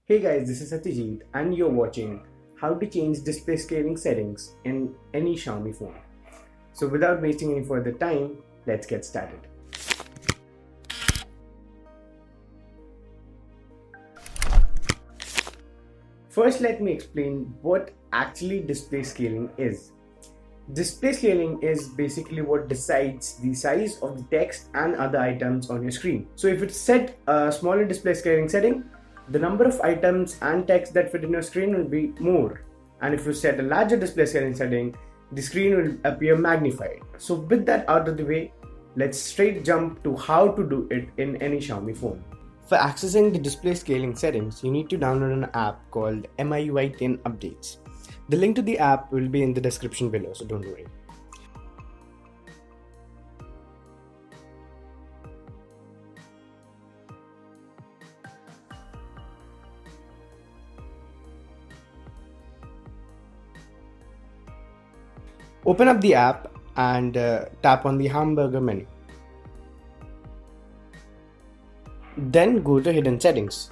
Hey guys, this is Satyajeet and you're watching how to change display scaling settings in any Xiaomi phone. So without wasting any further time, let's get started. First, let me explain what actually display scaling is. Display scaling is basically what decides the size of the text and other items on your screen. So if it's set a smaller display scaling setting, the number of items and text that fit in your screen will be more. And if you set a larger display scaling setting, the screen will appear magnified. So with that out of the way, let's straight jump to how to do it in any Xiaomi phone. For accessing the display scaling settings, you need to download an app called MIUI 10 Updates. The link to the app will be in the description below, so don't worry. Open up the app and tap on the hamburger menu. Then go to Hidden Settings.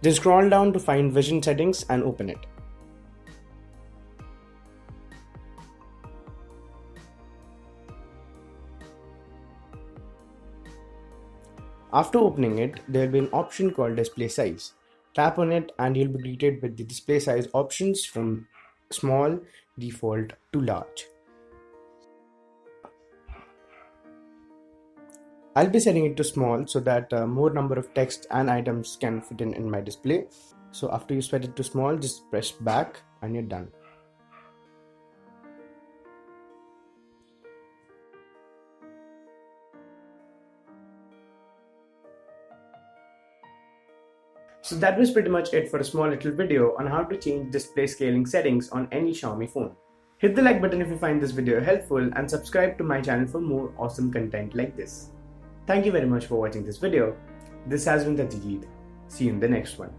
Then scroll down to find Vision Settings and open it. After opening it, there will be an option called Display Size. Tap on it and you'll be greeted with the display size options from small, default to large. I'll be setting it to small so that more number of text and items can fit in my display. So after you set it to small, just press back and you're done. So that was pretty much it for a small little video on how to change display scaling settings on any Xiaomi phone. Hit the like button if you find this video helpful and subscribe to my channel for more awesome content like this. Thank you very much for watching this video. This has been Satyajeet. See you in the next one.